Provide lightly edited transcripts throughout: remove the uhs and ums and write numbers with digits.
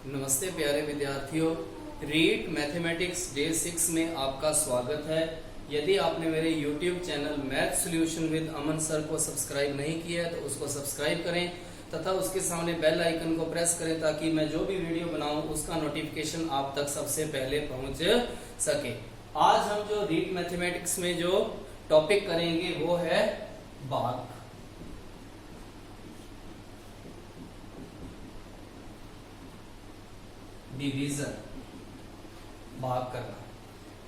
नमस्ते प्यारे विद्यार्थियों, रीट मैथमेटिक्स डे 6 में आपका स्वागत है। यदि आपने मेरे YouTube channel math solution with Aman sir को सब्सक्राइब नहीं किया है तो उसको सब्सक्राइब करें तथा उसके सामने बेल आइकन को प्रेस करें ताकि मैं जो भी वीडियो बनाऊं उसका नोटिफिकेशन आप तक सबसे पहले पहुंच सके। आज हम जो रीट मैथमेटिक्स में जो टॉपिक करेंगे वो है भाग। डिवीजन, भाग करना।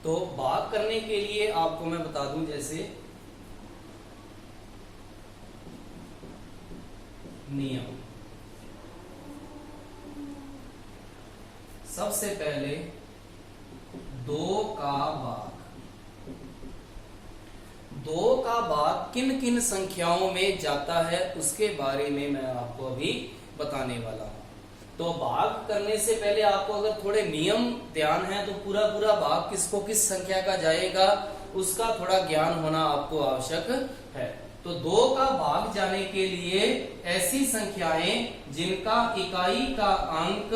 तो भाग करने के लिए आपको मैं बता दूं, जैसे नियम। सबसे पहले 2 का भाग। 2 का भाग किन किन संख्याओं में जाता है उसके बारे में मैं आपको अभी बताने वाला हूं। तो भाग करने से पहले आपको अगर थोड़े नियम ध्यान है तो पूरा भाग किसको किस संख्या का जाएगा उसका थोड़ा ज्ञान होना आपको आवश्यक है। तो 2 का भाग जाने के लिए ऐसी संख्याएं जिनका इकाई का अंक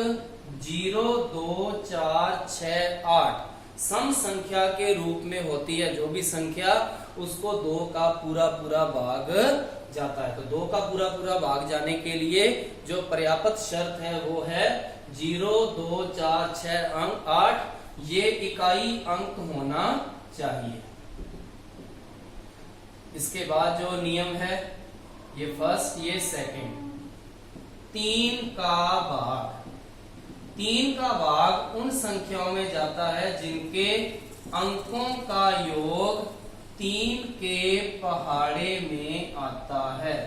0, 2, 4, 6, 8 सम संख्या के रूप में होती है, जो भी संख्या उसको 2 का पूरा भाग जाता है। तो 2 का पूरा भाग जाने के लिए जो पर्याप्त शर्त है वो है 0, 2, 4, 6, अंक 8 ये इकाई अंक होना चाहिए। इसके बाद जो नियम है ये फर्स्ट, ये सेकंड। 3 का भाग। 3 का भाग उन संख्याओं में जाता है जिनके अंकों का योग 3 के पहाड़े में आता है,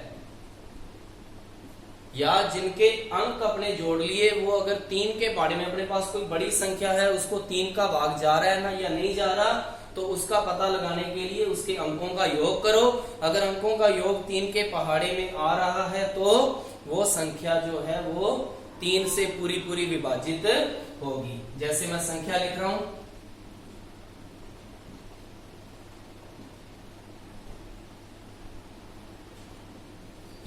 या जिनके अंक अपने जोड़ लिए वो अगर 3 के पहाड़े में अपने पास कोई बड़ी संख्या है उसको 3 का भाग जा रहा है ना या नहीं जा रहा, तो उसका पता लगाने के लिए उसके अंकों का योग करो। अगर अंकों का योग 3 के पहाड़े में आ रहा है तो वो संख्या जो है वो 3 से पूरी विभाजित होगी। जैसे मैं संख्या लिख रहा हूं,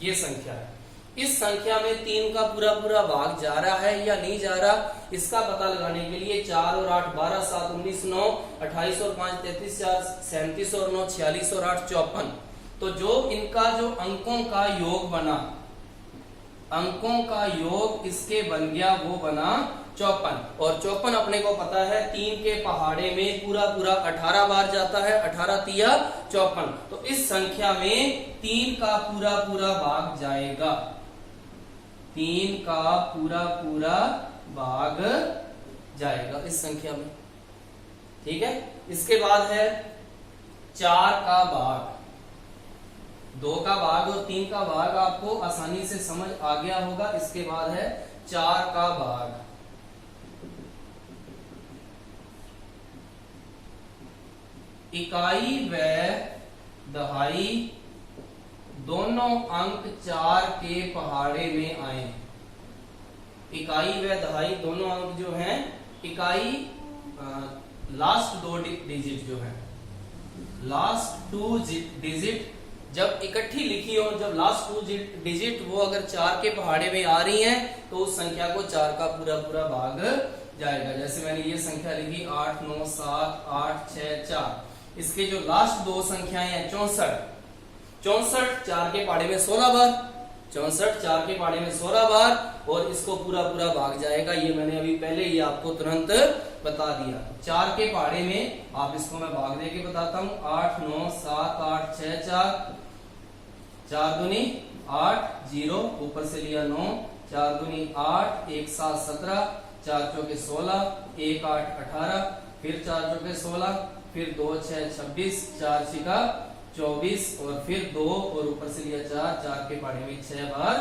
ये संख्या है। इस संख्या में 3 का पूरा भाग जा रहा है या नहीं जा रहा, इसका पता लगाने के लिए 4 और 8 12, 7 19, 9 28 और 5 33, 4 37 और 9 46 और 8 54। तो जो इनका जो अंकों का योग बना, अंकों का योग इसके बन गया, वो बना 54। और 54 अपने को पता है 3 के पहाड़े में पूरा 18 बार जाता है, 18 तिया 54। तो इस संख्या में 3 का पूरा भाग जाएगा, 3 का पूरा भाग जाएगा इस संख्या में। ठीक है। इसके बाद है 4 का भाग। 2 का भाग और 3 का भाग आपको आसानी से समझ आ गया होगा। इसके बाद है 4 का भाग। इकाई व दहाई दोनों अंक 4 के पहाड़े में आए। इकाई व दहाई दोनों अंक जो हैं, इकाई लास्ट 2 डिजिट जो है, लास्ट 2 डिजिट जब इकट्ठी लिखी हो, जब लास्ट 2 डिजिट वो अगर 4 के पहाड़े में आ रही हैं तो उस संख्या को 4 का पूरा भाग जाएगा। जैसे मैंने ये संख्या लिखी 8, 9, 7, 8, 6, 4। इसके जो लास्ट 2 संख्याएं हैं 64, 4 के पहाड़े में 16 बार, 64 4 के पहाड़े में 16 बार, और इसको पूरा भाग जाएगा। ये मैंने अभी पहले ही आपको तुरंत बता दिया। 4 के पहाड़े में आप इसको मैं भाग दे के बताता हूं। 8, 9, 7, 8, 6, 4, 4 दूनी 8, 0 ऊपर से लिया 9, 4 दूनी 8, 1 7 17, 4 चौके 16, 1 8 18, फिर 4 चौके 16, फिर 2 6 26, 4 छिका 24, और फिर 2 और ऊपर से लिया 4, 4 के पहाड़े में 6 बार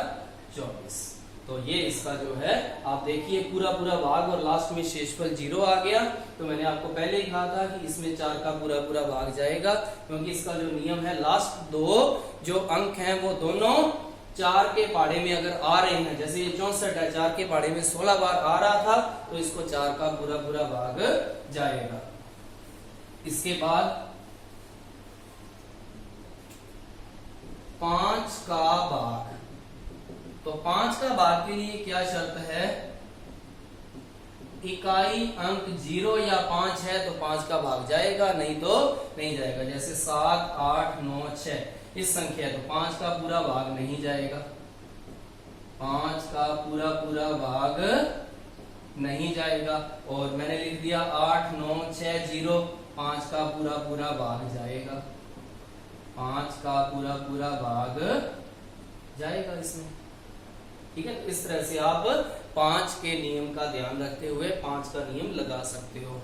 24। तो ये इसका जो है आप देखिए पूरा भाग, और लास्ट में शेषफल 0 आ गया। तो मैंने आपको पहले ही कहा था कि इसमें 4 का पूरा भाग जाएगा, क्योंकि इसका जो नियम है लास्ट 2 जो अंक हैं वो दोनों 4 के पहाड़े में अगर आ रहे हैं, जैसे ये 64 है 4 के पहाड़े में 16 बार आ रहा था, तो इसको 4 का पूरा भाग जाएगा। इसके बाद 5 का भाग। तो 5 का भाग के लिए क्या शर्त है? इकाई अंक 0 या 5 है तो 5 का भाग जाएगा, नहीं तो नहीं जाएगा। जैसे 7, 8, 9, 6 इस संख्या है तो 5 का पूरा भाग नहीं जाएगा, 5 का पूरा भाग नहीं जाएगा। और मैंने लिख दिया 8, 9, 6, 0, 5 का पूरा भाग जाएगा, 5 का पूरा भाग जाएगा इसमें। ठीक है, तो इस तरह से आप 5 के नियम का ध्यान रखते हुए 5 का नियम लगा सकते हो।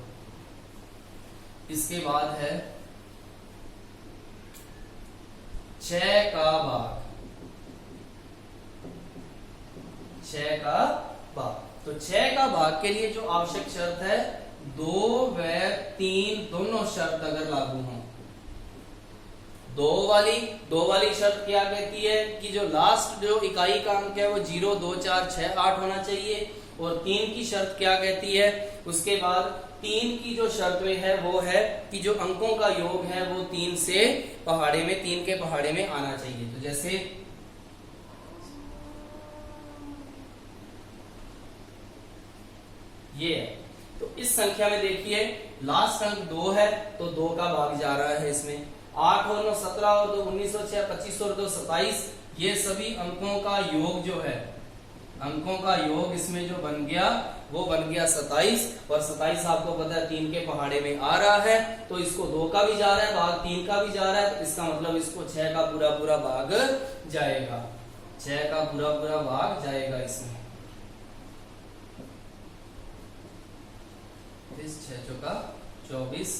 इसके बाद है 6 का भाग, 6 का भाग। तो 6 का भाग के लिए जो आवश्यक शर्त है 2 व 3 दोनों शर्त अगर लागू हों, दो वाली शर्त क्या कहती है कि जो लास्ट जो इकाई का अंक है वो 0, 2, 4, 6, 8 होना चाहिए। और 3 की शर्त क्या कहती है, उसके बाद 3 की जो शर्त में है वो है कि जो अंकों का योग है वो 3 से पहाड़े में, 3 के पहाड़े में आना चाहिए। तो जैसे ये है, तो इस संख्या में देखिए लास्ट अंक 2 है तो 2 का भाग जा रहा है इसमें। 8 और 9 17 और 2 19 और 6 25 और 2 27, ये सभी अंकों का योग जो है, अंकों का योग इसमें जो बन गया वो बन गया 27। और 27 आपको पता है 3 के पहाड़े में आ रहा है तो इसको 2 का भी जा रहा है भाग, 3 का भी जा रहा है, तो इसका मतलब इसको 6 का पूरा भाग जाएगा, 6 का पूरा भाग जाएगा इसमें। 6 चौका 24,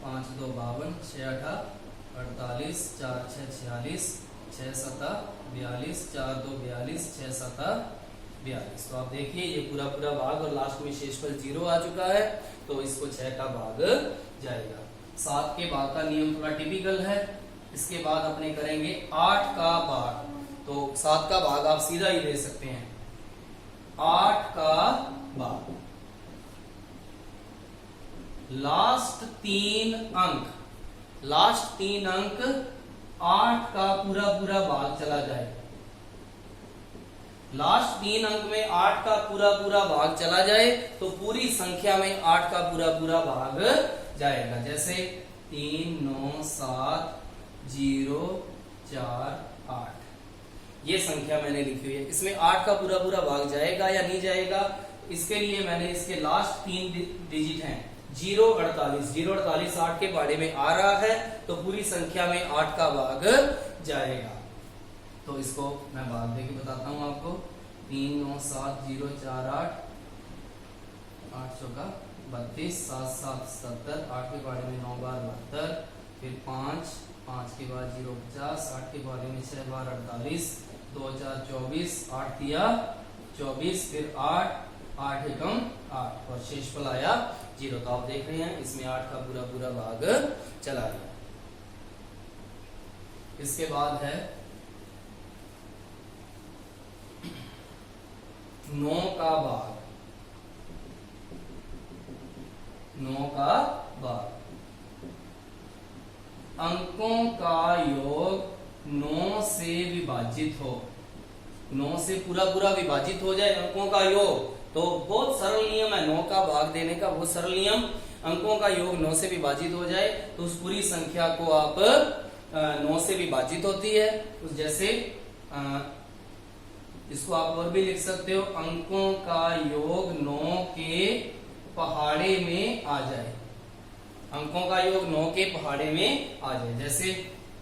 5 2 52, 6 8 48, 4 6 46, 6 7 42, 4 2 42, 6 7 42। तो आप देखिए ये पूरा भाग और लास्ट में शेषफल 0 आ चुका है तो इसको 6 का भाग जाएगा। 7 के भाग का नियम थोड़ा टिपिकल है। इसके बाद अपने करेंगे 8 का भाग। तो 7 का भाग आप सीधा ही ले सकते हैं, 8 का भाग लास्ट 3 अंक, लास्ट 3 अंक 8 का पूरा भाग चला जाए, लास्ट 3 अंक में 8 का पूरा भाग चला जाए तो पूरी संख्या में 8 का पूरा भाग जाएगा। जैसे 3 9 7 0 4 8 ये संख्या मैंने लिखी हुई है, इसमें 8 का पूरा भाग जाएगा या नहीं जाएगा, इसके लिए मैंने इसके लास्ट 3 डिजिट हैं 0 48, 0 48 8 के पहाड़े में आ रहा है तो पूरी संख्या में 8 का भाग जाएगा। तो इसको मैं भाग देके बताता हूं आपको। 3 9 7 0 4 8, 8 चौका 32, 7 7 70, 8 के पहाड़े में 9 बार 72, फिर 5 5 के बाद 0 50, 8 के पहाड़े में 6 बार 48, 2 4 24, 8 दिया 24, फिर 8 8 एकम 8 और शेषफल आया 0। तो आप देख रहे हैं इसमें 8 का पूरा भाग चला गया। इसके बाद है 9 का भाग, 9 का भाग अंकों का योग 9 से विभाजित हो, 9 से पूरा विभाजित हो जाए अंकों का योग, तो बहुत सरल नियम है 9 का भाग देने का, बहुत सरल नियम। अंकों का योग 9 से विभाजित हो जाए तो उस पूरी संख्या को आप 9 से विभाजित होती है उस जैसे इसको आप और भी लिख सकते हो, अंकों का योग 9 के पहाड़े में आ जाए, अंकों का योग 9 के पहाड़े में आ जाए। जैसे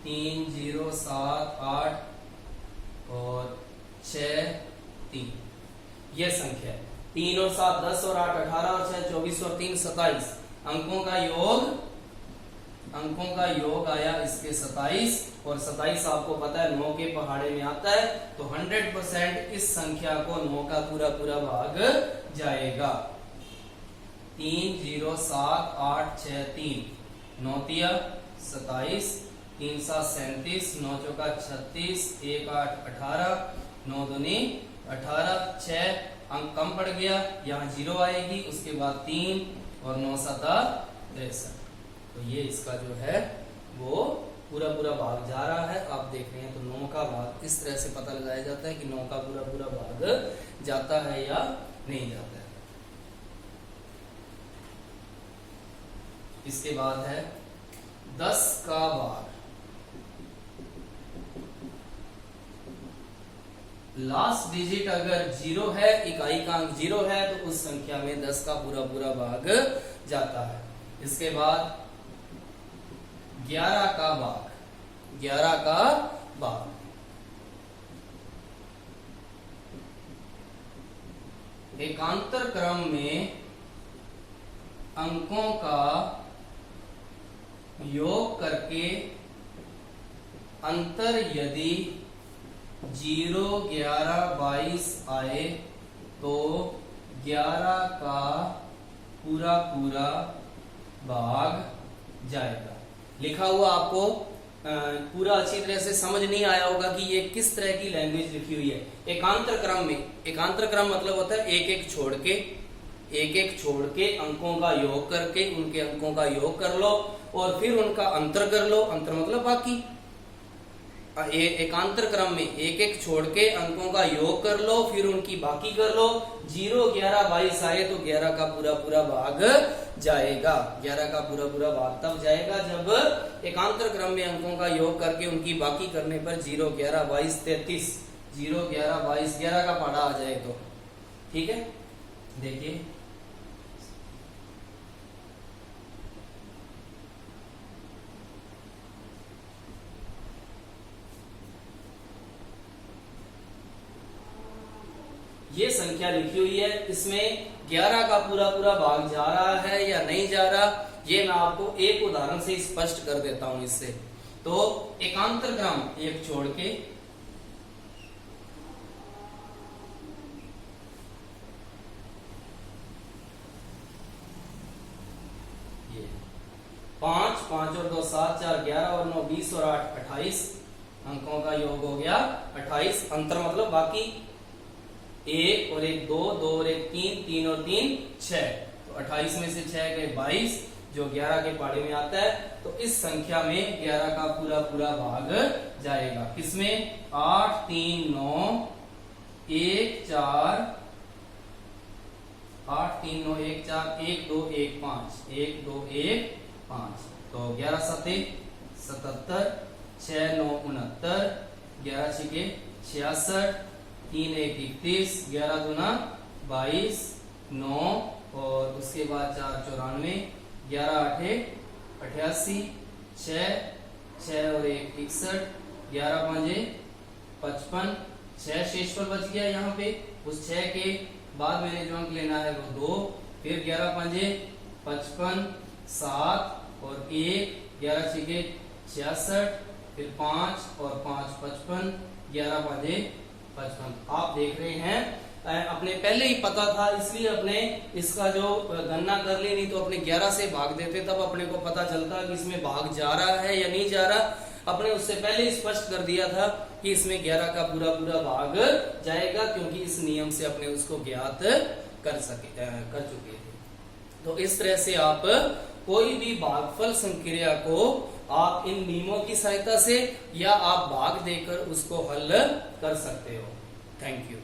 3 0 7 8 और 6 3 ये संख्या है। 3 और 7 10 और 8 18 और 6 24 और 3 27, अंकों का योग आया इसके 27 और 27 आपको पता है 9 के पहाड़े में आता है तो 100% इस संख्या को 9 का पूरा भाग जाएगा। 3 0 7 8 6 3, 9 तिया 27, 3 7 37, 9 चौका 36, 1 8 18, 9 दूनी 18, 6 अंक कम पड़ गया यहाँ 0 आएगी, उसके बाद 3 और 9 7 63। तो ये इसका जो है वो पूरा भाग जा रहा है। आप देख रहे हैं तो 9 का भाग इस तरह से पता लगाया जाता है कि 9 का पूरा भाग जाता है या नहीं जाता है। इसके बाद है 10 का भाग, लास्ट डिजिट अगर 0 है, इकाई का अंक 0 है, तो उस संख्या में 10 का पूरा भाग जाता है। इसके बाद 11 का भाग, 11 का भाग, एकांतर क्रम में अंकों का योग करके अंतर यदि 0, 11, 22 आए तो 11 का पूरा भाग जाएगा। लिखा हुआ आपको पूरा अच्छी तरह से समझ नहीं आया होगा कि ये किस तरह की लैंग्वेज लिखी हुई है। एकांतर क्रम में, एकांतर क्रम मतलब होता है एक एक छोड़ के अंकों का योग करके उनके अंकों का योग कर लो और फिर उनका अंतर कर लो। अंतर मतलब बाकी। एकांतर क्रम में एक एक छोड़ के अंकों का योग कर लो, फिर उनकी बाकी कर लो। 0, 11, 22 आए तो 11 का पूरा भाग जाएगा। 11 का पूरा भाग तब जाएगा जब एकांतर क्रम में अंकों का योग करके उनकी बाकी करने पर 0, 11, 22, 33, 0, 11, 22, 11 का पढ़ा आ जाए तो ठीक है। देखिए ये संख्या लिखी हुई है, इसमें 11 का पूरा भाग जा रहा है या नहीं जा रहा, ये मैं आपको एक उदाहरण से स्पष्ट कर देता हूं इससे। तो एकांतर क्रम एक छोड़ के ये 5, 5 और 2 7, 4 11 और 9 20 और 8 28 अंकों का योग हो गया 28। अंतर मतलब बाकी 1 और 1 2, 2 और 1 3, 3 और 3 6, तो 28 में से 6 गए 22 जो 11 के पाढ़े में आता है। तो इस संख्या में 11 का पूरा भाग जाएगा। किसमें? 8, 3, 9, 1, 4, 8, 3, 9, 1, 4, 1, 2, 1, 5, 1, 2, 1, 5। तो 11 7 77, 6 9 69, 11 6 66, 3 1 31, 11 दूना 22, 9 और उसके बाद 4 94, 11 8 88, 6 और 1 61, 11 5 55, 6 शेष पर बच गया यहाँ पे। उस 6 के बाद मैंने जो अंक लेना है वो 2, फिर 11 5 55, 7 और 1, 11 6 66, फिर 5 और 5 55, 11 5 55। आप देख रहे हैं अपने पहले ही पता था इसलिए अपने इसका जो गणना कर ली, नहीं तो अपने 11 से भाग देते तब अपने को पता चलता कि इसमें भाग जा रहा है या नहीं जा रहा। अपने उससे पहले ही स्पष्ट कर दिया था कि इसमें 11 का पूरा भाग जाएगा, क्योंकि इस नियम से अपने उसको ज्ञात कर चुके थे। तो इस तरह से आप कोई भी भागफल संक्रिया को आप इन नियमों की सहायता से या आप भाग देकर उसको हल कर सकते हो। Thank you.